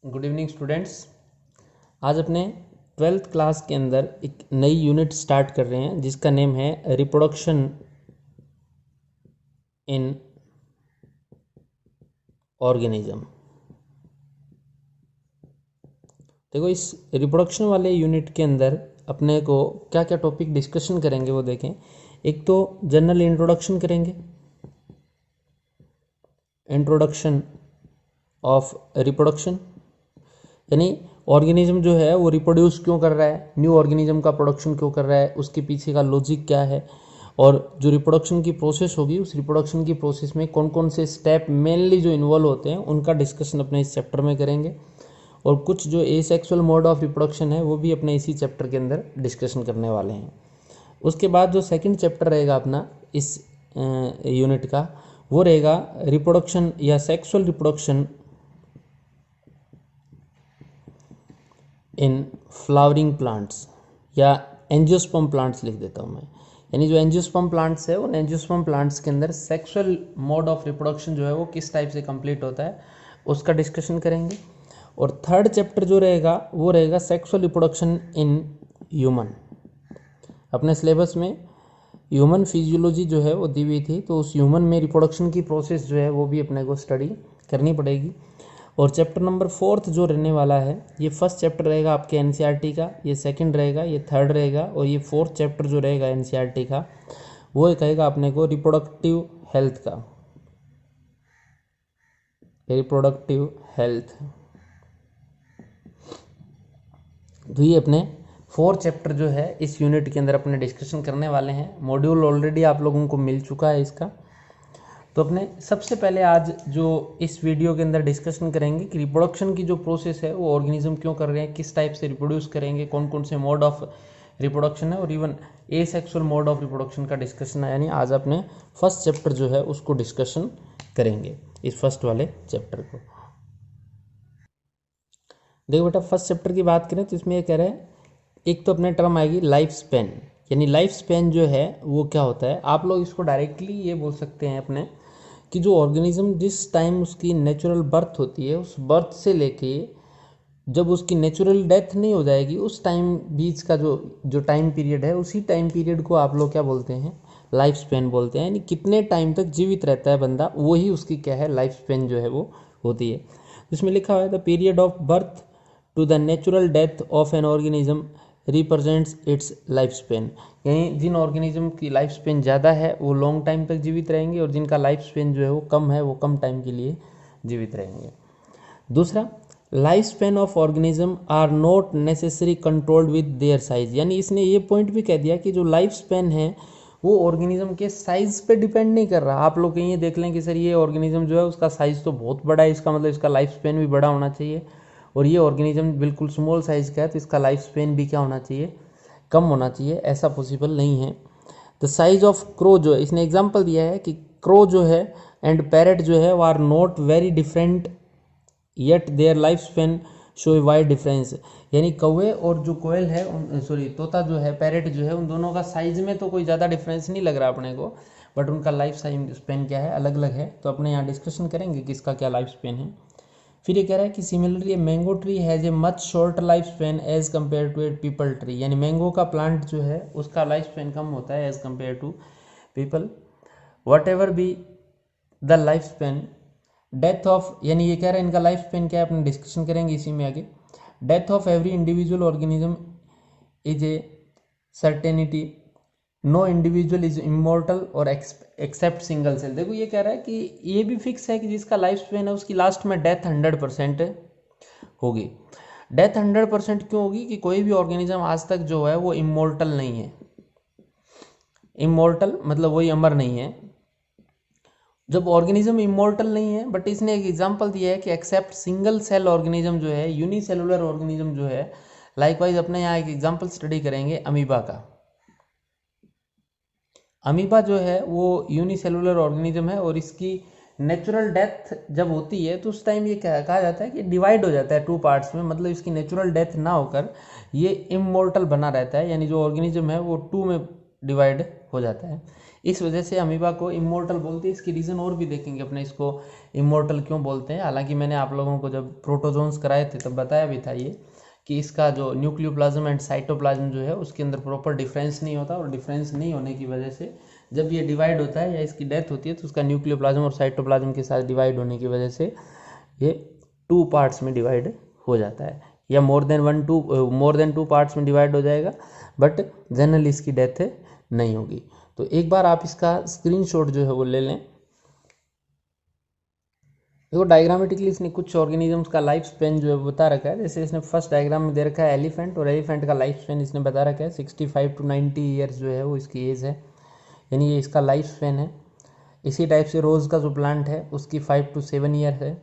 Good evening students. आज अपने 12th class के अंदर एक नई यूनिट स्टार्ट कर रहे हैं जिसका नेम है रिप्रोडक्शन इन ऑर्गेनिज्म। देखो, इस रिप्रोडक्शन वाले यूनिट के अंदर अपने को क्या क्या टॉपिक डिस्कशन करेंगे वो देखें। एक तो जनरल इंट्रोडक्शन करेंगे, इंट्रोडक्शन ऑफ रिप्रोडक्शन, यानी ऑर्गेनिज्म जो है वो रिप्रोड्यूस क्यों कर रहा है, न्यू ऑर्गेनिज्म का प्रोडक्शन क्यों कर रहा है, उसके पीछे का लॉजिक क्या है, और जो रिप्रोडक्शन की प्रोसेस होगी उस रिप्रोडक्शन की प्रोसेस में कौन कौन से स्टेप मेनली जो इन्वॉल्व होते हैं उनका डिस्कशन अपने इस चैप्टर में करेंगे। और कुछ जो एसेक्सुअल मोड ऑफ रिप्रोडक्शन है वो भी अपने इसी चैप्टर के अंदर डिस्कशन करने वाले हैं। उसके बाद जो सेकंड चैप्टर रहेगा अपना इस यूनिट का, वो रहेगा रिप्रोडक्शन या sexual reproduction in flowering plants, या एंजियोस्पर्म प्लांट्स लिख देता हूँ मैं। यानी जो एंजियोस्पर्म प्लांट्स है उन एंजियोस्पर्म प्लांट्स के अंदर सेक्सुअल मोड ऑफ रिप्रोडक्शन जो है वो किस टाइप से कंप्लीट होता है उसका डिस्कशन करेंगे। और थर्ड चैप्टर जो रहेगा वो रहेगा सेक्सुअल रिप्रोडक्शन इन ह्यूमन। अपने सिलेबस में ह्यूमन फिजियोलॉजी जो है वो दी हुई थी, तो उस ह्यूमन में रिप्रोडक्शन की प्रोसेस जो है वो भी अपने को स्टडी करनी पड़ेगी। और चैप्टर नंबर 4 जो रहने वाला है, ये फर्स्ट चैप्टर रहेगा आपके एनसीईआरटी का, ये सेकंड रहेगा, ये थर्ड रहेगा, और ये फोर्थ चैप्टर जो रहेगा एनसीईआरटी का वो कहेगा अपने को रिप्रोडक्टिव हेल्थ का, रिप्रोडक्टिव हेल्थ। तो ये अपने 4 चैप्टर जो है इस यूनिट के अंदर अपने डिस्कशन करने वाले हैं। मॉड्यूल ऑलरेडी आप लोगों को मिल चुका है इसका। तो अपने सबसे पहले आज जो इस वीडियो के अंदर डिस्कशन करेंगे कि रिप्रोडक्शन की जो प्रोसेस है वो ऑर्गेनिज्म क्यों कर रहे हैं, किस टाइप से रिप्रोड्यूस करेंगे, कौन कौन से मोड ऑफ रिप्रोडक्शन है, और even asexual mode of reproduction का डिस्कशन है। यानी आज अपने फर्स्ट चैप्टर जो है उसको डिस्कशन करेंगे, इस फर्स्ट वाले चैप्टर को। देखो बेटा, फर्स्ट चैप्टर की बात करें तो इसमें ये कह रहे हैं, एक तो अपने टर्म आएगी लाइफ स्पेन। यानी लाइफ स्पेन जो है वो क्या होता है, आप लोग इसको डायरेक्टली ये बोल सकते हैं अपने कि जो ऑर्गेनिज्म जिस टाइम उसकी नेचुरल बर्थ होती है, उस बर्थ से लेके जब उसकी नेचुरल डेथ नहीं हो जाएगी उस टाइम बीच का जो टाइम पीरियड है, उसी टाइम पीरियड को आप लोग क्या बोलते हैं, लाइफ स्पेन बोलते हैं। यानी कितने टाइम तक जीवित रहता है बंदा, वही उसकी क्या है, लाइफ स्पेन जो है वो होती है। इसमें लिखा हुआ है the period of birth to the natural death of an organism represents its life span. यानी जिन ऑर्गेनिज्म की लाइफ स्पेन ज़्यादा है वो लॉन्ग टाइम तक जीवित रहेंगे, और जिनका लाइफ स्पेन जो है वो कम है वो कम टाइम के लिए जीवित रहेंगे। दूसरा, life span of organism are not necessary controlled with their size. यानी इसने ये पॉइंट भी कह दिया कि जो लाइफ स्पेन है वो ऑर्गेनिज्म के साइज पे डिपेंड नहीं कर रहा। आप लोग कहीं ये देख लें कि सर ये ऑर्गेनिज्म जो है उसका साइज तो बहुत बड़ा है, इसका मतलब इसका लाइफ स्पेन भी बड़ा होना चाहिए, और ये ऑर्गेनिज्म बिल्कुल स्मॉल साइज का है तो इसका लाइफ स्पेन भी क्या होना चाहिए, कम होना चाहिए। ऐसा पॉसिबल नहीं है। द साइज ऑफ क्रो जो है, इसने एग्जांपल दिया है कि क्रो जो है एंड पैरेट जो है वो are not very different yet their life span show wide difference. यानी कौवे और जो कोयल है, सॉरी तोता जो है, पैरेट जो है, उन दोनों का साइज में तो कोई ज़्यादा डिफरेंस नहीं लग रहा अपने को, बट उनका लाइफ स्पेन क्या है, अलग अलग है। तो अपने यहाँ डिस्कशन करेंगे कि इसका क्या लाइफ स्पेन है। फिर ये कह रहा है कि similarly mango tree has a much short life span as compare to a peepal tree. यानी मैंगो का प्लांट जो है उसका लाइफ स्पेन कम होता है as compare to peepal. Whatever be the life span death of, यानी ये कह रहा है इनका लाइफ स्पेन क्या है अपने डिस्कशन करेंगे इसी में आगे। Death of every individual organism is a certainty, no individual is immortal और एक्सेप्ट सिंगल सेल। देखो ये कह रहा है कि ये भी फिक्स है कि जिसका लाइफ स्पेन है उसकी लास्ट में डेथ 100% होगी। डेथ 100% क्यों होगी कि कोई भी ऑर्गेनिज्म आज तक जो है वो इमोर्टल नहीं है। इमोर्टल मतलब वही अमर नहीं है। जब ऑर्गेनिज्म इमोर्टल नहीं है, बट इसने एक एग्जांपल दिया है कि एक्सेप्ट सिंगल सेल ऑर्गेनिज्म जो है, यूनिसेलुलर ऑर्गेनिज्म जो है, लाइकवाइज अपने यहाँ एक एग्जांपल स्टडी करेंगे अमीबा का। अमीबा जो है वो यूनिसेलुलर ऑर्गेनिज्म है, और इसकी नेचुरल डेथ जब होती है तो उस टाइम ये कहा जाता है कि डिवाइड हो जाता है 2 पार्ट्स में, मतलब इसकी नेचुरल डेथ ना होकर ये इमोर्टल बना रहता है। यानी जो ऑर्गेनिज्म है वो 2 में डिवाइड हो जाता है। इस वजह से अमीबा को इमोर्टल बोलते हैं। इसकी रीज़न और भी देखेंगे अपने, इसको इमोर्टल क्यों बोलते हैं। हालांकि मैंने आप लोगों को जब प्रोटोजोन्स कराए थे तब बताया भी था ये कि इसका जो न्यूक्लियोप्लाज्म एंड साइटोप्लाज्म जो है उसके अंदर प्रॉपर डिफरेंस नहीं होता, और डिफरेंस नहीं होने की वजह से जब ये डिवाइड होता है या इसकी डेथ होती है तो उसका न्यूक्लियोप्लाज्म और साइटोप्लाज्म के साथ डिवाइड होने की वजह से ये 2 पार्ट्स में डिवाइड हो जाता है, या मोर देन 2 पार्ट्स में डिवाइड हो जाएगा, बट जनरली इसकी डेथ नहीं होगी। तो एक बार आप इसका स्क्रीनशॉट जो है वो ले लें। देखो डायग्रामेटिकली इसने कुछ ऑर्गेनिजम्स का लाइफ स्पेन जो है बता रखा है। जैसे इसने फर्स्ट डायग्राम में दे रखा है एलिफेंट, और एलिफेंट का लाइफ स्पेन इसने बता रखा है 65 to 90 ईयर्स जो है वो इसकी एज है, यानी ये इसका लाइफ स्पेन है। इसी टाइप से रोज़ का जो प्लांट है उसकी 5 to 7 ईयर है।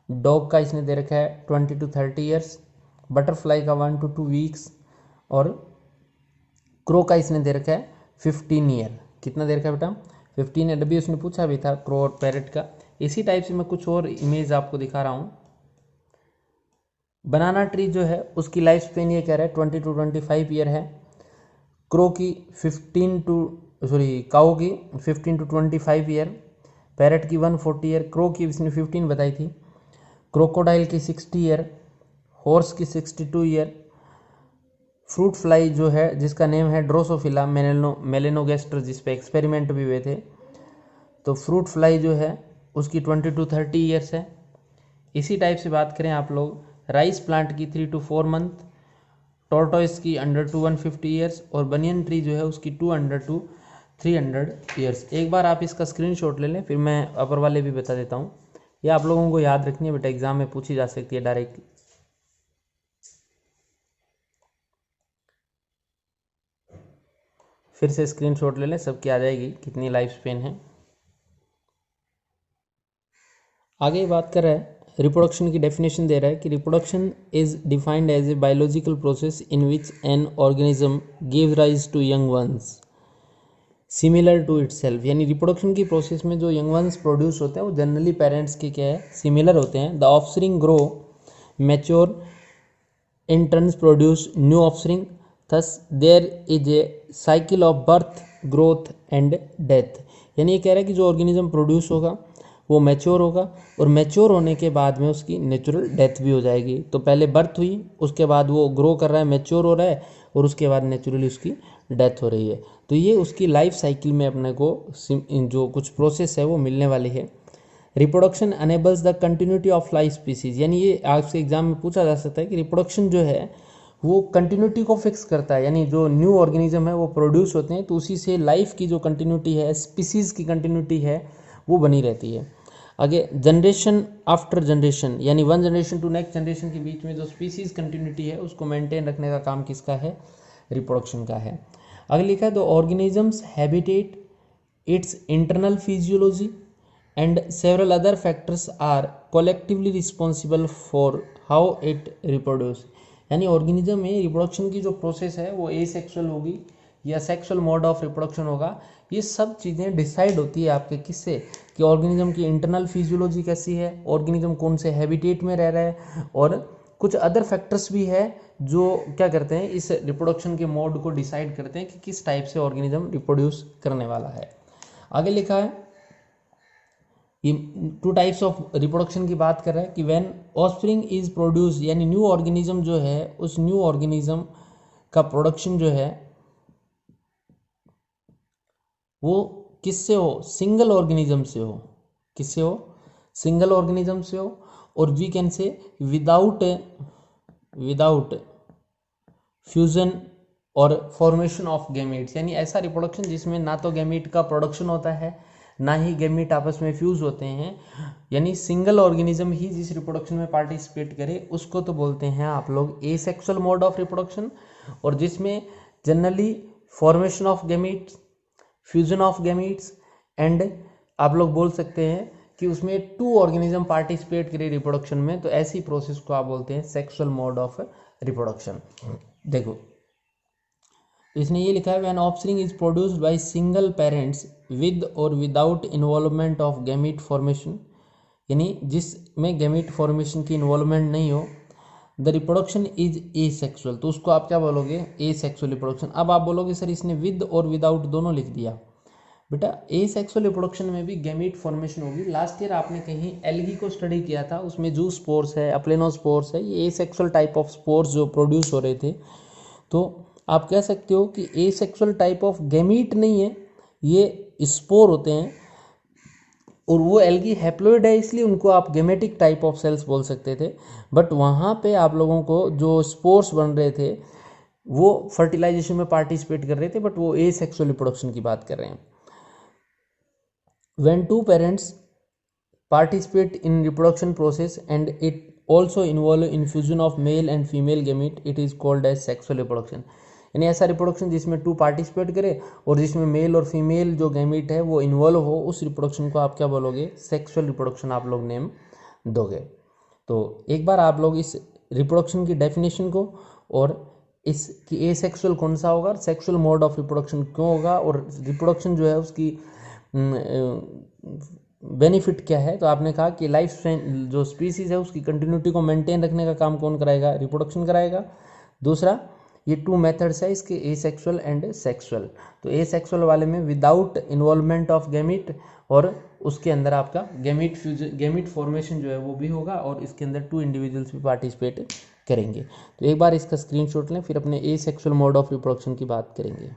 डॉग का इसने दे रखा है 20 to 30 ईयर्स, बटरफ्लाई का 1 to 2 वीक्स, और क्रो का इसने दे रखा है 15 ईयर। कितना दे रखा है बेटा? 15 ईयर। अभी उसने पूछा भी था क्रो और पैरेट का। इसी टाइप से मैं कुछ और इमेज आपको दिखा रहा हूँ। बनाना ट्री जो है उसकी लाइफ स्पेन ये कह रहा है 20 to 25 ईयर है। काऊ की 15 to 25 ईयर, पैरेट की 140 ईयर, क्रो की इसने 15 बताई थी, क्रोकोडाइल की 60 ईयर, हॉर्स की 62 ईयर, फ्रूट फ्लाई जो है जिसका नेम है ड्रोसोफिला मेलेनोगेस्टर, जिस पे एक्सपेरिमेंट भी हुए थे, तो फ्रूट फ्लाई जो है उसकी 20 to 30 ईयर्स है। इसी टाइप से बात करें आप लोग, राइस प्लांट की 3 to 4 मंथ, टोर्टोइस की 100 to 150 ईयर्स, और बनियन ट्री जो है उसकी 200 to 300 ईयर्स। एक बार आप इसका स्क्रीनशॉट ले लें, फिर मैं अपर वाले भी बता देता हूँ। ये आप लोगों को याद रखनी है बेटा, एग्जाम में पूछी जा सकती है डायरेक्ट। फिर से स्क्रीनशॉट ले लें, सबकी आ जाएगी कितनी लाइफ स्पेन है। आगे बात कर रहा है रिप्रोडक्शन की डेफिनेशन दे रहा है कि reproduction is defined as a biological process in which an organism give rise to young ones similar to itself. यानी रिप्रोडक्शन की प्रोसेस में जो यंग वंस प्रोड्यूस होते हैं वो जनरली पेरेंट्स के क्या है, सिमिलर होते हैं। The offspring grow mature in turns produce new offspring, thus there is a cycle of birth growth and death. यानी ये कह रहा है कि जो ऑर्गेनिज्म प्रोड्यूस होगा वो मैच्योर होगा, और मैच्योर होने के बाद में उसकी नेचुरल डेथ भी हो जाएगी। तो पहले बर्थ हुई, उसके बाद वो ग्रो कर रहा है, मैच्योर हो रहा है, और उसके बाद नेचुरली उसकी डेथ हो रही है। तो ये उसकी लाइफ साइकिल में अपने को जो कुछ प्रोसेस है वो मिलने वाली है। Reproduction enables the continuity of life species, यानी ये आपसे एग्जाम में पूछा जा सकता है कि रिप्रोडक्शन जो है वो कंटिन्यूटी को फिक्स करता है। यानी जो न्यू ऑर्गेनिज्म है वो प्रोड्यूस होते हैं तो उसी से लाइफ की जो कंटिन्यूटी है, स्पीसीज की कंटिन्यूटी है, वो बनी रहती है। आगे जनरेशन आफ्टर जनरेशन, यानी one generation to next generation के बीच में जो स्पीसीज कंटिन्यूटी है उसको मेंटेन रखने का काम किसका है? रिप्रोडक्शन का है। आगे लिखा है the organisms habitat, its internal physiology and several other factors are collectively responsible for how it reproduce. यानी ऑर्गेनिज्म में रिप्रोडक्शन की जो प्रोसेस है वो एसेक्सुअल होगी या सेक्सुअल मोड ऑफ रिप्रोडक्शन होगा। ये सब चीज़ें डिसाइड होती है आपके किससे, कि ऑर्गेनिज्म की इंटरनल फिजियोलॉजी कैसी है, ऑर्गेनिज्म कौन से हैबिटेट में रह रहा है, और कुछ अदर फैक्टर्स भी है जो क्या करते हैं इस रिप्रोडक्शन के मोड को डिसाइड करते हैं कि किस टाइप से ऑर्गेनिज्म रिप्रोड्यूस करने वाला है। आगे लिखा है ये 2 टाइप्स ऑफ रिप्रोडक्शन की बात कर रहा है कि व्हेन ऑफस्प्रिंग इज प्रोड्यूस, यानी न्यू ऑर्गेनिज्म जो है उस न्यू ऑर्गेनिज्म का प्रोडक्शन जो है वो किससे हो? सिंगल ऑर्गेनिज्म से हो। किससे हो? सिंगल ऑर्गेनिज्म से हो। और we can say without fusion और फॉर्मेशन ऑफ गैमीट्स, यानी ऐसा रिप्रोडक्शन जिसमें ना तो गैमीट का प्रोडक्शन होता है ना ही गैमीट आपस में फ्यूज होते हैं, यानी सिंगल ऑर्गेनिज्म ही जिस रिप्रोडक्शन में पार्टिसिपेट करे उसको तो बोलते हैं आप लोग एसेक्सुअल मोड ऑफ रिप्रोडक्शन, और जिसमें generally formation of gametes, fusion of gametes and आप लोग बोल सकते हैं कि उसमें 2 ऑर्गेनिज्म पार्टिसिपेट करे रिप्रोडक्शन में, तो ऐसी प्रोसेस को आप बोलते हैं सेक्सुअल मोड ऑफ रिप्रोडक्शन। देखो इसने ये लिखा है when offspring is produced by single parents with और without involvement of gamete formation, यानी जिसमें गैमीट फॉर्मेशन की इन्वॉल्वमेंट नहीं हो, द रिप्रोडक्शन इज एसेक्सुअल, तो उसको आप क्या बोलोगे? Asexual reproduction. अब आप बोलोगे सर इसने विद और विदाउट दोनों लिख दिया। बेटा एसेक्सुअल रिप्रोडक्शन में भी गैमीट फॉर्मेशन होगी। लास्ट ईयर आपने कहीं एल्गी को स्टडी किया था, उसमें जू स्पोर्स है, अप्लेनोस्पोर्स है, ये एसेक्सुअल टाइप ऑफ स्पोर्स जो प्रोड्यूस हो रहे थे। तो आप कह सकते हो कि एसेक्सुअल टाइप ऑफ गैमीट नहीं है, ये स्पोर होते हैं, और वो एल्गी हैप्लोइड है इसलिए उनको आप गेमेटिक टाइप ऑफ सेल्स बोल सकते थे। बट वहाँ पे आप लोगों को जो स्पोर्स बन रहे थे वो फर्टिलाइजेशन में पार्टिसिपेट कर रहे थे, बट वो एसेक्सुअल रिप्रोडक्शन की बात कर रहे हैं। When two parents participate in reproduction process and it also involve infusion of male and female gamete, it is called as sexual reproduction। यानी ऐसा रिप्रोडक्शन जिसमें टू पार्टिसिपेट करे और जिसमें मेल और फीमेल जो गैमीट है वो इन्वॉल्व हो, उस रिप्रोडक्शन को आप क्या बोलोगे? सेक्सुअल रिप्रोडक्शन आप लोग नेम दोगे। तो एक बार आप लोग इस रिप्रोडक्शन की डेफिनेशन को और इसकी एसेक्सुअल कौन सा होगा, सेक्सुअल मोड ऑफ रिप्रोडक्शन क्यों होगा, और रिप्रोडक्शन जो है उसकी बेनिफिट क्या है, तो आपने कहा कि लाइफ स्पैन जो स्पीसीज है उसकी कंटिन्यूटी को मेंटेन रखने का काम कौन कराएगा? रिप्रोडक्शन कराएगा। दूसरा, ये टू मेथड्स है इसके, एसेक्सुअल एंड सेक्सुअल। तो एसेक्सुअल वाले में विदाउट इन्वॉल्वमेंट ऑफ गैमीट, और उसके अंदर आपका गैमीट फॉर्मेशन जो है वो भी होगा, और इसके अंदर टू इंडिविजुअल्स भी पार्टिसिपेट करेंगे। तो एक बार इसका स्क्रीनशॉट लें, फिर अपने एसेक्सुअल मोड ऑफ रिप्रोडक्शन की बात करेंगे।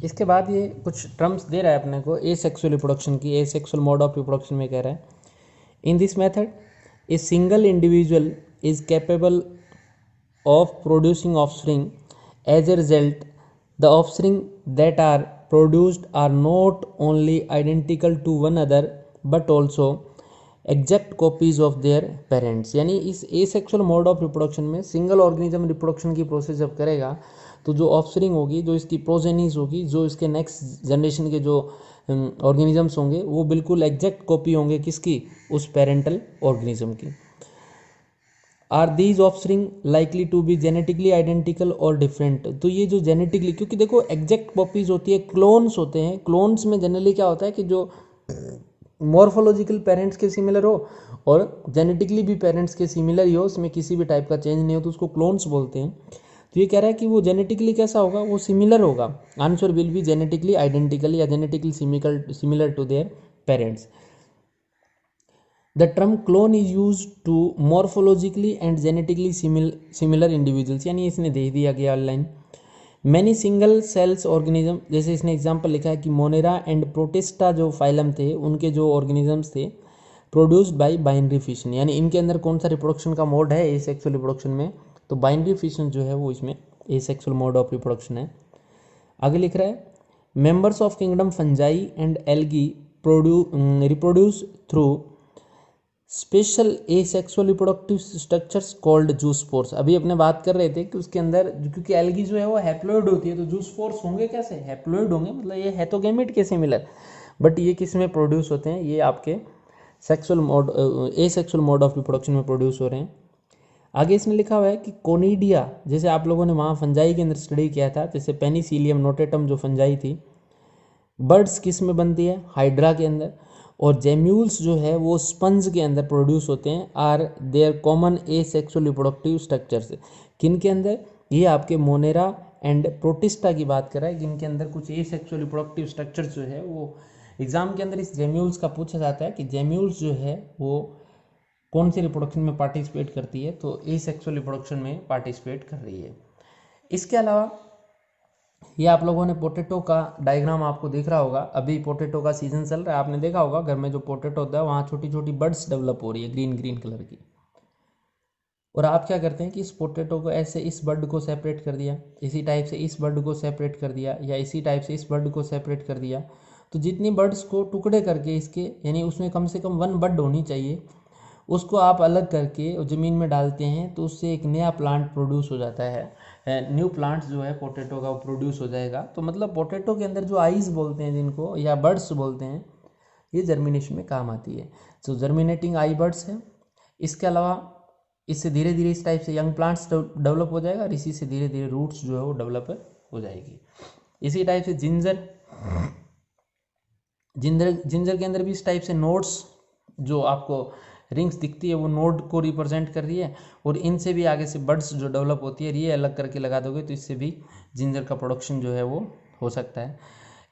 इसके बाद ये कुछ टर्म्स दे रहा है अपने को एसेक्सुअल रिप्रोडक्शन की। एसेक्सुअल मोड ऑफ रिप्रोडक्शन में कह रहा है, in this method a single individual is capable of producing offspring. As a result, the offspring that are produced are not only identical to one another but also exact copies of their parents। यानी इस asexual mode of reproduction में single organism reproduction की process जब करेगा तो जो offspring होगी, जो इसकी प्रोजेनीज होगी, जो इसके नेक्स्ट जनरेशन के जो ऑर्गेनिजम्स होंगे वो बिल्कुल एग्जैक्ट कॉपी होंगे किसकी? उस पेरेंटल ऑर्गेनिज्म की। Are these offspring likely to be genetically identical और डिफरेंट। तो ये जो जेनेटिकली, क्योंकि देखो एग्जैक्ट कॉपीज होती है, क्लोन्स होते हैं, क्लोन्स में जनरली क्या होता है कि जो मॉर्फोलॉजिकल पेरेंट्स के सिमिलर हो और जेनेटिकली भी पेरेंट्स के सिमिलर ही हो, उसमें किसी भी टाइप का चेंज नहीं हो, तो उसको क्लोन्स बोलते हैं। तो ये कह रहा है कि वो जेनेटिकली कैसा होगा? वो सिमिलर होगा। Answer will be genetically identical या genetically similar to their parents. The term clone is used to morphologically and genetically similar individuals। यानी इसने दे दिया गया online. Many single cells organism, जैसे इसने एग्जांपल लिखा है कि मोनेरा एंड प्रोटिस्टा जो फाइलम थे उनके जो ऑर्गेनिजम्स थे प्रोड्यूस्ड बाय बाइनरी फिशन। यानी इनके अंदर कौन सा रिप्रोडक्शन का मोड है एसेक्सुअल रिप्रोडक्शन में? तो बाइनरी फिशन जो है वो इसमें एसेक्सुअल मोड ऑफ रिप्रोडक्शन है। आगे लिख रहा है, members of kingdom fungi and algae reproduce through special asexual reproductive structures called zoospores. अभी अपने बात कर रहे थे कि उसके अंदर, क्योंकि एल्गी जो है वो हैप्लोइड होती है, तो जूस्पोर्स होंगे कैसे? हैप्लोइड होंगे, मतलब ये है तो गैमेट के सिमिलर, बट ये किस में प्रोड्यूस होते हैं? ये आपके sexual mode, asexual mode of reproduction में प्रोड्यूस हो रहे हैं। आगे इसमें लिखा हुआ है कि कोनिडिया, जैसे आप लोगों ने वहाँ फंजाई के अंदर स्टडी किया था, जैसे पेनिसिलियम नोटेटम जो फंजाई थी, बर्ड्स किस में बनती है? हाइड्रा के अंदर। और जेम्यूल्स जो है वो स्पंज के अंदर प्रोड्यूस होते हैं। Are there common asexual reproductive structures. किन के अंदर? ये आपके मोनेरा एंड प्रोटिस्टा की बात कर रहा है, जिनके अंदर कुछ एसेक्सुअल रिप्रोडक्टिव स्ट्रक्चर्स जो है वो एग्जाम के अंदर इस जेम्यूल्स का पूछा जाता है कि जेम्यूल्स जो है वो कौन सी रिप्रोडक्शन में पार्टिसिपेट करती है? तो एसेक्सुअल रिप्रोडक्शन में पार्टिसिपेट कर रही है। इसके अलावा ये आप लोगों ने पोटैटो का डायग्राम आपको दिख रहा होगा, अभी पोटैटो का सीजन चल रहा है, आपने देखा होगा घर में जो पोटैटो होता है वहाँ छोटी छोटी बर्ड्स डेवलप हो रही है ग्रीन ग्रीन कलर की। और आप क्या करते हैं कि इस पोटैटो को ऐसे इस बर्ड को सेपरेट कर दिया, इसी टाइप से इस बर्ड को सेपरेट कर दिया, या इसी टाइप से इस बर्ड को सेपरेट कर दिया। तो जितनी बर्ड्स को टुकड़े करके इसके, यानी उसमें कम से कम 1 बर्ड होनी चाहिए, उसको आप अलग करके ज़मीन में डालते हैं, तो उससे एक नया प्लांट प्रोड्यूस हो जाता है। न्यू प्लांट्स जो है पोटैटो का वो प्रोड्यूस हो जाएगा। तो मतलब पोटैटो के अंदर जो आइज़ बोलते हैं जिनको, या बर्ड्स बोलते हैं, ये जर्मिनेशन में काम आती है। तो जर्मिनेटिंग आई बर्ड्स है। इसके अलावा इससे धीरे धीरे इस टाइप से यंग प्लांट्स डेवलप हो जाएगा, और इसी से धीरे धीरे रूट्स जो है वो डेवलप हो जाएगी। इसी टाइप से जिंजर के अंदर भी इस टाइप से नोड्स, जो आपको रिंग्स दिखती है वो नोड को रिप्रेजेंट कर रही है, और इनसे भी आगे से बर्ड्स जो डेवलप होती है, ये अलग करके लगा दोगे तो इससे भी जिंजर का प्रोडक्शन जो है वो हो सकता है।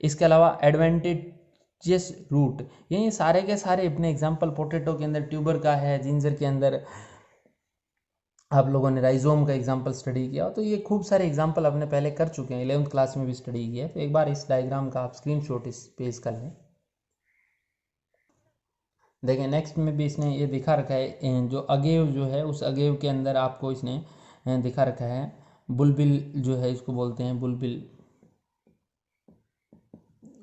इसके अलावा एडवेंटेजियस रूट, ये सारे के सारे अपने एग्जाम्पल पोटैटो के अंदर ट्यूबर का है, जिंजर के अंदर आप लोगों ने राइजोम का एग्जाम्पल स्टडी किया, तो ये खूब सारे एग्जाम्पल अपने पहले कर चुके हैं, 11th क्लास में भी स्टडी किया है। तो एक बार इस डायग्राम का आप स्क्रीनशॉट इस पेज कर लें। देखें नेक्स्ट में भी इसने ये दिखा रखा है, जो अगेव जो है उस अगेव के अंदर आपको इसने दिखा रखा है बुलबिल जो है, इसको बोलते हैं बुलबिल,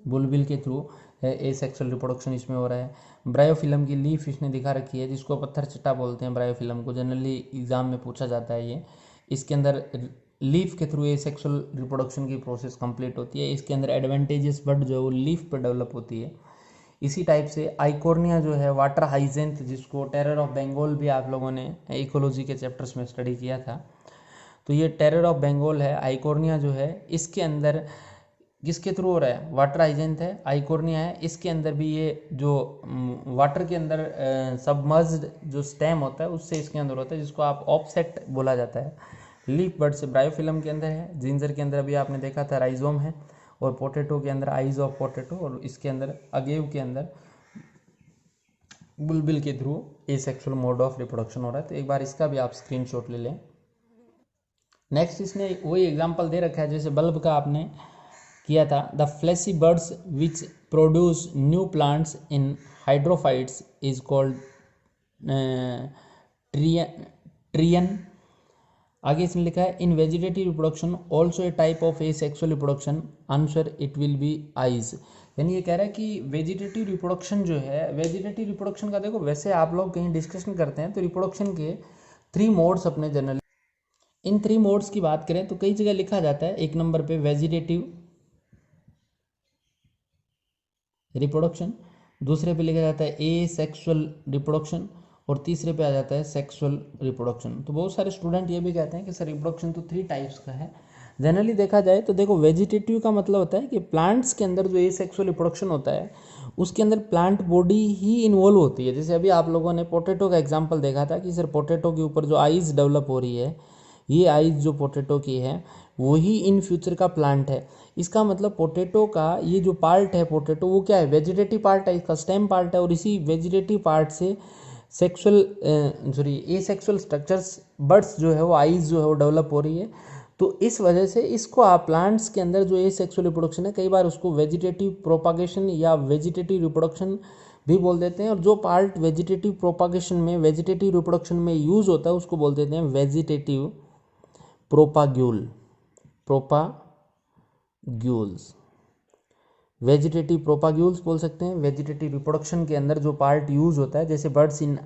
बुलबिल के थ्रू ए सेक्सुअल रिप्रोडक्शन इसमें हो रहा है। ब्रायोफिल्म की लीफ इसने दिखा रखी है, जिसको पत्थर चट्टा बोलते हैं, ब्रायोफिल्म को जनरली एग्जाम में पूछा जाता है। ये इसके अंदर लीफ के थ्रू ए सेक्सुअल रिप्रोडक्शन की प्रोसेस कंप्लीट होती है। इसके अंदर एडवेंटेजेस बड जो है वो लीफ पर डेवलप होती है। इसी टाइप से आइकोर्निया जो है, वाटर हाइजेंथ, जिसको टेरर ऑफ बंगाल भी आप लोगों ने इकोलॉजी के चैप्टर्स में स्टडी किया था, तो ये टेरर ऑफ बंगाल है। आइकोर्निया जो है इसके अंदर किसके थ्रू हो रहा है, वाटर हाइजेंथ है, आइकोर्निया है। इसके अंदर भी ये जो वाटर के अंदर सबमर्ज्ड जो स्टेम होता है उससे इसके अंदर होता है, जिसको आप ऑफसेट बोला जाता है। लीफ बर्ड से ब्रायोफिल्म के अंदर है, जिंजर के अंदर अभी आपने देखा था राइजोम है, और पोटैटो के अंदर आइज ऑफ पोटैटो, और इसके अंदर अगेव के अंदर बुलबिल के through a sexual mode of reproduction हो रहा है। तो एक बार इसका भी आप स्क्रीनशॉट ले लें। नेक्स्ट इसने वही एग्जांपल दे रखा है जैसे बल्ब का आपने किया था। The fleshy buds which produce new plants in hydrophytes is called turion. आगे इसने लिखा है in vegetative reproduction also a type of a sexual reproduction, answer it will be yes. यानी ये कह रहा है कि वेजिटेटिव रिप्रोडक्शन जो है, वेजिटेटिव रिप्रोडक्शन का देखो वैसे आप लोग कहीं डिस्कशन करते हैं तो रिप्रोडक्शन के 3 मोड्स अपने जनरल, इन 3 मोड्स की बात करें तो कई जगह लिखा जाता है। एक नंबर पे वेजिटेटिव रिप्रोडक्शन, दूसरे पे लिखा जाता है ए सेक्सुअल रिप्रोडक्शन, और तीसरे पे आ जाता है सेक्सुअल रिप्रोडक्शन। तो बहुत सारे स्टूडेंट ये भी कहते हैं कि सर रिप्रोडक्शन तो 3 टाइप्स का है। जनरली देखा जाए तो देखो वेजिटेटिव का मतलब होता है कि प्लांट्स के अंदर जो ए सेक्सुअल रिप्रोडक्शन होता है उसके अंदर प्लांट बॉडी ही इन्वॉल्व होती है। जैसे अभी आप लोगों ने पोटैटो का एग्जाम्पल देखा था कि सर पोटैटो के ऊपर जो आइज डेवलप हो रही है, ये आइज जो पोटैटो की है वही इन फ्यूचर का प्लांट है। इसका मतलब पोटैटो का ये जो पार्ट है पोटैटो, वो क्या है, वेजिटेटिव पार्ट है, इसका स्टेम पार्ट है, और इसी वेजिटेटिव पार्ट से ए सेक्सुअल स्ट्रक्चर्स बर्ड्स जो है वो आइज जो है वो डेवलप हो रही है। तो इस वजह से इसको आप प्लांट्स के अंदर जो ए सेक्सुअल रिप्रोडक्शन है, कई बार उसको वेजिटेटिव प्रोपागेशन या वेजिटेटिव रिप्रोडक्शन भी बोल देते हैं। और जो पार्ट वेजिटेटिव प्रोपागेशन में, वेजिटेटिव रिप्रोडक्शन में यूज होता है उसको बोल देते हैं वेजिटेटिव प्रोपाग्यूल, प्रोपाग्यूल्स, वेजिटेटिव प्रोपाग्यूल्स बोल सकते हैं। वेजिटेटिव रिप्रोडक्शन के अंदर जो पार्ट यूज होता है, जैसे बर्ड्स इन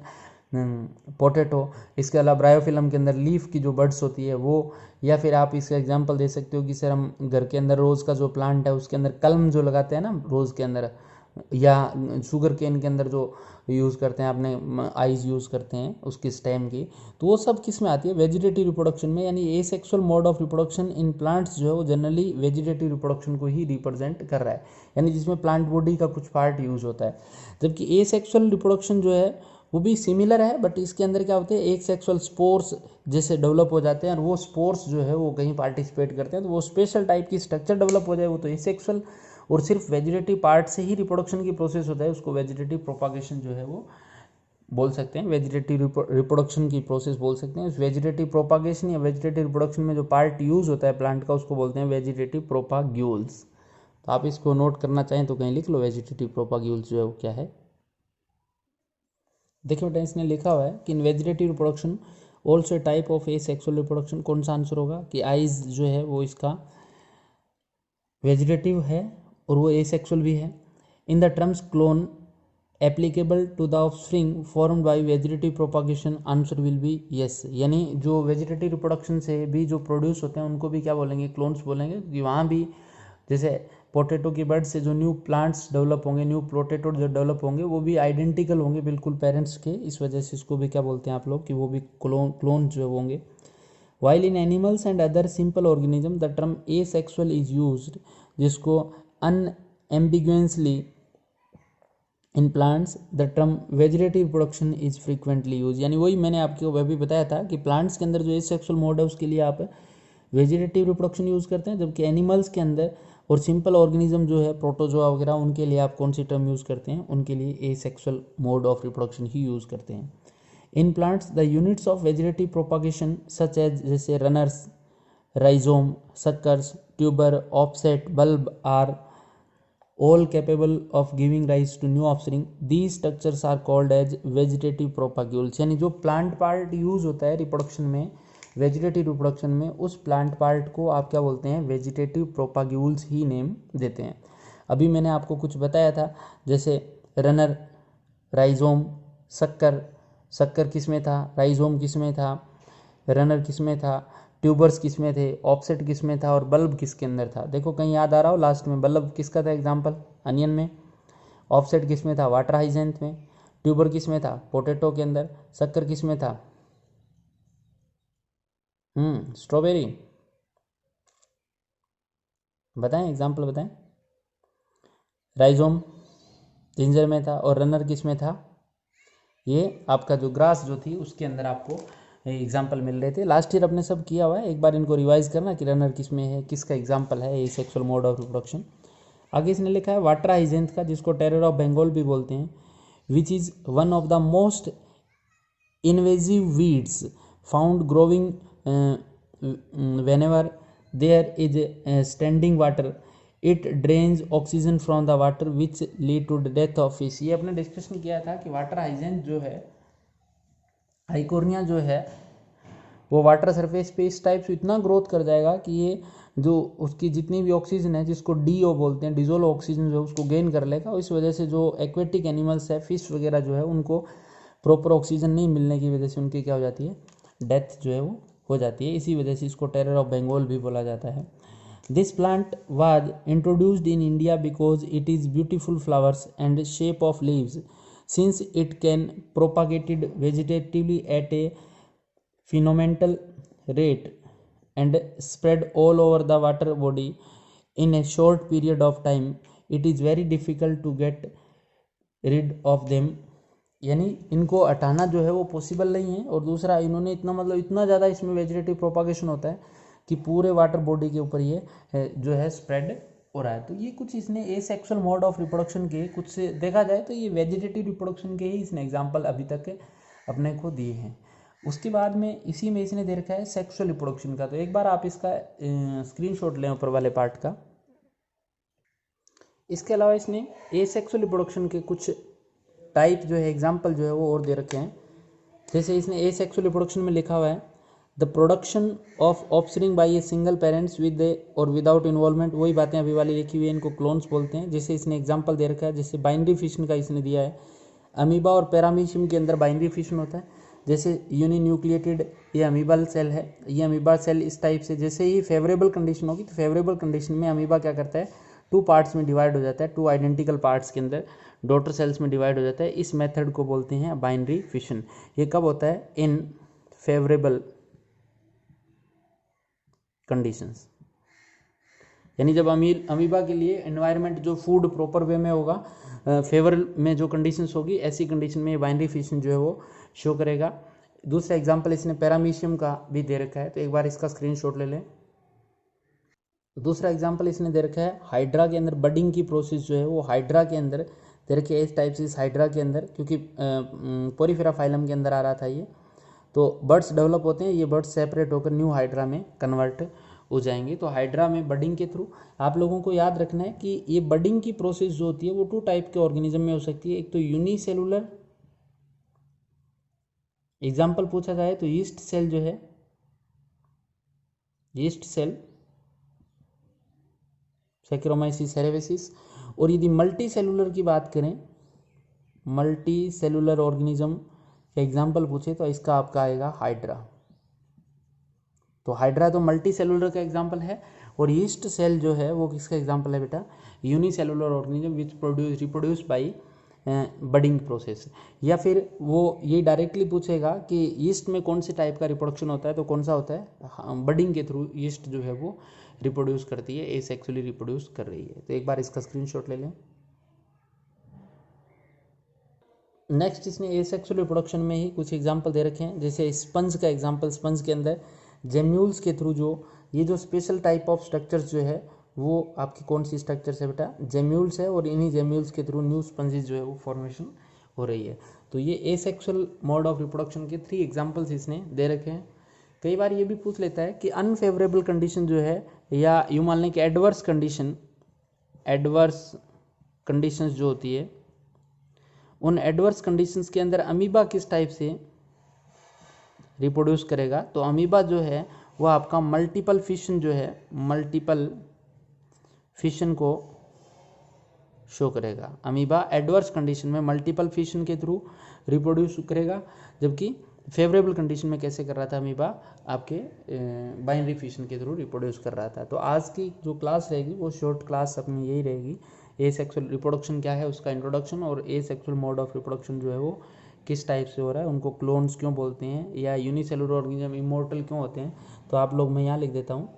पोटैटो, इसके अलावा ब्रायोफिल्म के अंदर लीफ की जो बर्ड्स होती है वो, या फिर आप इसका एग्जांपल दे सकते हो कि सर हम घर के अंदर रोज़ का जो प्लांट है उसके अंदर कलम जो लगाते हैं ना रोज़ के अंदर, या शुगर केन के अंदर जो यूज़ करते हैं अपने आइज यूज़ करते हैं उसकी स्टेम की, तो वो सब किस में आती है, वेजिटेटिव रिप्रोडक्शन में। यानी ए sexual mode of reproduction in plants जो है वो जनरली वेजिटेटिव रिप्रोडक्शन को ही रिप्रेजेंट कर रहा है, यानी जिसमें प्लांट बॉडी का कुछ पार्ट यूज़ होता है। जबकि ए सेक्सुअल रिप्रोडक्शन जो है वो भी सिमिलर है, बट इसके अंदर क्या होते हैं, एक सेक्सुअल स्पोर्स जैसे डेवलप हो जाते हैं, और वो स्पोर्स जो है वो कहीं पार्टिसिपेट करते हैं, तो वो स्पेशल टाइप की स्ट्रक्चर डेवलप हो जाए, वो तो ए सेक्सुअल, और सिर्फ वेजिटेटिव पार्ट से ही रिप्रोडक्शन की प्रोसेस होता है, उसको वेजिटेटिव प्रोपागेशन जो है वो बोल सकते हैं, वेजिटेटिव रिप्रोडक्शन की प्रोसेस बोल सकते हैं। उस वेजिटेटिव प्रोपागेशन या वेजिटेटिव रिप्रोडक्शन में जो पार्ट यूज होता है प्लांट का उसको बोलते हैं वेजिटेटिव प्रोपाग्यूल्स। तो आप इसको नोट करना चाहें तो कहीं लिख लो, वेजिटेटिव प्रोपाग्यूल्स जो है वो क्या है। देखिए बेटा इसने लिखा हुआ है कि इन vegetative reproduction also type of a sexual reproduction, कौन सा आंसर होगा कि आइज जो है वो इसका वेजिटेटिव है और वो ए सेक्सुअल भी है। In the terms clone applicable to the offspring formed by vegetative propagation, answer will be yes. यानी जो वेजिटेटिव रिप्रोडक्शन से भी जो प्रोड्यूस होते हैं उनको भी क्या बोलेंगे, क्लोन्स बोलेंगे, क्योंकि वहाँ भी जैसे पोटैटो की बर्ड से जो न्यू प्लांट्स डेवलप होंगे, न्यू पोटैटो जो डेवलप होंगे वो भी आइडेंटिकल होंगे बिल्कुल पेरेंट्स के, इस वजह से इसको भी क्या बोलते हैं आप लोग कि वो भी क्लोन जो होंगे। While in animals and other simple organism the term asexual is used, जिसको unambiguously in plants the term vegetative reproduction is frequently use. यानी वही मैंने आपको वह भी बताया था कि प्लांट्स के अंदर जो ए सेक्सुअल मोड है उसके लिए आप वेजिटेटिव रिप्रोडक्शन यूज़ करते हैं, जबकि एनिमल्स के अंदर और सिंपल ऑर्गेनिज्म जो है प्रोटोजोआ वगैरह, उनके लिए आप कौन सी टर्म यूज़ करते हैं? उनके लिए एसेक्सुअल मोड ऑफ रिप्रोडक्शन ही यूज़ करते हैं। In plants the units of vegetative propagation such as जैसे runners, rhizome, suckers, tuber, offset, bulb are all capable of giving rise to new offspring. These structures are called as vegetative propagules। यानी जो plant part use होता है reproduction में, vegetative reproduction में, उस plant part को आप क्या बोलते हैं? वेजिटेटिव प्रोपाग्यूल्स ही नेम देते हैं। अभी मैंने आपको कुछ बताया था, जैसे रनर, राइजोम, शक्कर। शक्कर किस में था? राइजोम किस में था? रनर किस में था? ट्यूबर्स किस में थे? ऑफसेट किस में था? और बल्ब किसके अंदर था? देखो कहीं याद आ रहा हो लास्ट में, बल्ब किसका था एग्जाम्पल? अनियन में। ऑफसेट किस में था? वाटर हाइजेंथ में। ट्यूबर किस में था? पोटैटो के अंदर। शक्कर किस में था? स्ट्रॉबेरी। बताएं एग्जाम्पल बताएं। राइजोम जिंजर में था, और रनर किस में था? ये आपका जो ग्रास जो थी उसके अंदर आपको एग्जाम्पल मिल रहे थे। लास्ट ईयर अपने सब किया हुआ है, एक बार इनको रिवाइज करना कि रनर किस में है, किसका एग्जाम्पल है एसेक्सुअल मोड ऑफ रिप्रोडक्शन। आगे इसने लिखा है वाटर हाइजेंथ का, जिसको टेरर ऑफ बंगाल भी बोलते हैं, which is one of the most invasive weeds found growing whenever there is standing water, it drains oxygen from the water which lead to the death of fish। ये अपने discussion किया था कि water हाइजेंथ जो है, हाइकोर्निया जो है, वो वाटर सरफेस पे इस टाइप से इतना ग्रोथ कर जाएगा कि ये जो उसकी जितनी भी ऑक्सीजन है, जिसको डीओ बोलते हैं, डिजोल्व ऑक्सीजन, जो उसको गेन कर लेगा। और इस वजह से जो एक्वेटिक एनिमल्स है, फिश वगैरह जो है, उनको प्रॉपर ऑक्सीजन नहीं मिलने की वजह से उनकी क्या हो जाती है? डेथ जो है वो हो जाती है। इसी वजह से इसको टेरर ऑफ बंगाल भी बोला जाता है। This plant was introduced in India because it is beautiful flowers and shape of leaves, since it can propagated vegetatively at a phenomenal rate and spread all over the water body in a short period of time, it is very difficult to get rid of them। यानी इनको हटाना जो है वो possible नहीं है। और दूसरा, इन्होंने इतना मतलब इतना ज़्यादा इसमें वेजिटेटिव प्रोपागेशन होता है कि पूरे वाटर बॉडी के ऊपर ये जो है स्प्रेड हो रहा है। तो ये कुछ इसने एसेक्सुअल मोड ऑफ रिप्रोडक्शन के कुछ से देखा जाए तो ये वेजिटेटिव रिप्रोडक्शन के ही इसने एग्जाम्पल अभी तक अपने को दिए हैं। उसके बाद में इसी में इसने दे रखा है सेक्सुअल रिप्रोडक्शन का। तो एक बार आप इसका स्क्रीनशॉट लें ऊपर वाले पार्ट का। इसके अलावा इसने एसेक्सुअल रिप्रोडक्शन के कुछ टाइप जो है, एग्जाम्पल जो है वो और दे रखे हैं। जैसे इसने एसेक्सुअल रिप्रोडक्शन में लिखा हुआ है the production of offspring by a single parents with और विदाउट इन्वॉल्वमेंट। वही बातें अभी वाली लिखी हुई है, इनको क्लोन्स बोलते हैं। जैसे इसने एग्जाम्पल दे रखा है, जैसे बाइनरी फिशन का इसने दिया है। अमीबा और पैरामीशियम के अंदर बाइनरी फिशन होता है। जैसे यूनिन्यूक्लिएटेड ये अमीबल सेल है, ये अमीबा सेल इस टाइप से, जैसे ही फेवरेबल कंडीशन होगी तो फेवरेबल कंडीशन में अमीबा क्या करता है? टू पार्ट्स में डिवाइड हो जाता है, टू आइडेंटिकल पार्ट्स के अंदर डॉटर सेल्स में डिवाइड हो जाता है। इस मेथड को बोलते हैं बाइनरी फिशन। ये कब होता है? इन फेवरेबल कंडीशंस, यानी जब अमीबा के लिए एनवायरनमेंट जो फूड प्रॉपर वे में होगा, फेवर में जो कंडीशंस होगी, ऐसी कंडीशन में बाइनरी फिशन जो है वो शो करेगा। दूसरा एग्जांपल इसने पैरामीशियम का भी दे रखा है, तो एक बार इसका स्क्रीनशॉट ले लें। दूसरा एग्जांपल इसने दे रखा है हाइड्रा के अंदर बडिंग की प्रोसेस जो है वो हाइड्रा के अंदर दे रखी है। इस टाइप से इस हाइड्रा के अंदर, क्योंकि पोरीफेरा फाइलम के अंदर आ रहा था ये, तो बर्ड्स डेवलप होते हैं, ये बर्ड्स सेपरेट होकर न्यू हाइड्रा में कन्वर्ट हो जाएंगे। तो हाइड्रा में बडिंग के थ्रू आप लोगों को याद रखना है कि ये बडिंग की प्रोसेस जो होती है वो टू टाइप के ऑर्गेनिज्म में हो सकती है। एक तो यूनिसेलुलर, एग्जाम्पल पूछा जाए तो यीस्ट सेल जो है, यीस्ट सेल, सैक्रोमाइसिस सेरेवेसिस। और यदि मल्टी सेलुलर की बात करें, मल्टी सेलुलर ऑर्गेनिज्म का एग्जाम्पल पूछे तो इसका आपका आएगा हाइड्रा। तो हाइड्रा तो मल्टी सेलुलर का एग्जाम्पल है, और यीस्ट सेल जो है वो किसका एग्जाम्पल है बेटा? Unicellular organism which reproduce by budding process. या फिर वो ये डायरेक्टली पूछेगा कि यीस्ट में कौन से टाइप का रिप्रोडक्शन होता है, तो कौन सा होता है? बडिंग के थ्रू यीस्ट जो है वो रिप्रोड्यूस करती है, एसेक्सुअली रिप्रोड्यूस कर रही है। तो एक बार इसका स्क्रीनशॉट ले लें। नेक्स्ट इसने एसेक्सुअल रिप्रोडक्शन में ही कुछ एग्जांपल दे रखे हैं। जैसे स्पंज का एग्जांपल, स्पंज के अंदर जेम्यूल्स के थ्रू जो ये जो स्पेशल टाइप ऑफ स्ट्रक्चर्स जो है वो आपकी कौन सी स्ट्रक्चर से बेटा, जेम्यूल्स है, और इन्हीं जेम्यूल्स के थ्रू न्यू स्पंजेस जो है वो फॉर्मेशन हो रही है। तो ये एसेक्सुअल मोड ऑफ रिप्रोडक्शन के 3 एग्जाम्पल्स इसने दे रखे हैं। कई बार ये भी पूछ लेता है कि अनफेवरेबल कंडीशन जो है, या यूँ मान लें कि एडवर्स कंडीशंस जो होती है, उन एडवर्स कंडीशंस के अंदर अमीबा किस टाइप से रिप्रोड्यूस करेगा। तो अमीबा जो है वो आपका मल्टीपल फिशन जो है, मल्टीपल फिशन को शो करेगा। अमीबा एडवर्स कंडीशन में मल्टीपल फिशन के थ्रू रिप्रोड्यूस करेगा, जबकि फेवरेबल कंडीशन में कैसे कर रहा था अमीबा, आपके बाइनरी फिशन के थ्रू रिप्रोड्यूस कर रहा था। तो आज की जो क्लास रहेगी वो शॉर्ट क्लास अपनी यही रहेगी, एसेक्सुअल रिप्रोडक्शन क्या है उसका इंट्रोडक्शन, और एसेक्सुअल मोड ऑफ रिप्रोडक्शन जो है वो किस टाइप से हो रहा है, उनको क्लोन्स क्यों बोलते हैं, या यूनिसेलुलर ऑर्गेनिज्म इमोर्टल क्यों होते हैं। तो आप लोग, मैं यहाँ लिख देता हूँ,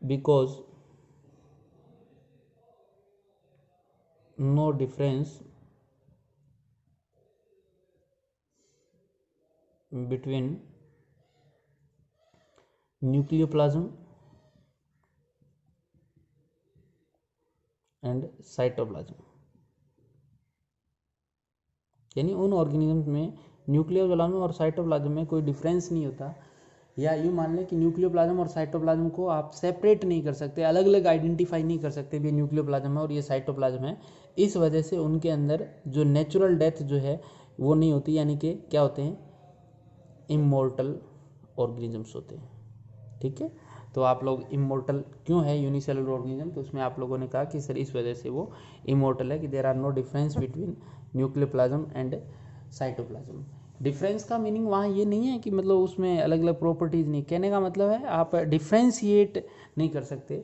because no difference between nucleoplasm and cytoplasm, यानी उन ऑर्गेनिज्म में न्यूक्लियोप्लाज्म और साइटोप्लाज्म में कोई डिफरेंस नहीं होता, या यूँ मान लें कि न्यूक्लियोप्लाज्म और साइटोप्लाज्म को आप सेपरेट नहीं कर सकते, अलग अलग आइडेंटिफाई नहीं कर सकते भी न्यूक्लियोप्लाज्म है और ये साइटोप्लाज्म है। इस वजह से उनके अंदर जो नेचुरल डेथ जो है वो नहीं होती, यानी कि क्या होते हैं, इमोर्टल ऑर्गेनिजम्स होते हैं। ठीक है, तो आप लोग इमोर्टल क्यों है यूनिसेलुलर ऑर्गेनिज्म, तो उसमें आप लोगों ने कहा कि सर इस वजह से वो इमोर्टल है कि there are no difference between nucleoplasm and cytoplasm. Difference का मीनिंग वहाँ ये नहीं है कि मतलब उसमें अलग अलग प्रॉपर्टीज़ नहीं, कहने का मतलब है आप डिफ्रेंशिएट नहीं कर सकते।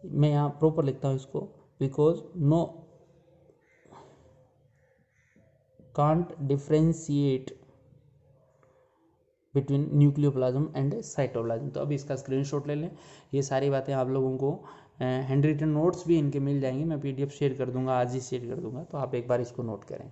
मैं यहाँ प्रॉपर लिखता हूँ इसको, because no can't differentiate between nucleoplasm and cytoplasm. तो अब इसका स्क्रीनशॉट ले लें। ये सारी बातें आप लोगों को हैंड रिटन नोट्स भी इनके मिल जाएंगे, मैं PDF शेयर कर दूंगा, आज ही शेयर कर दूंगा, तो आप एक बार इसको नोट करें।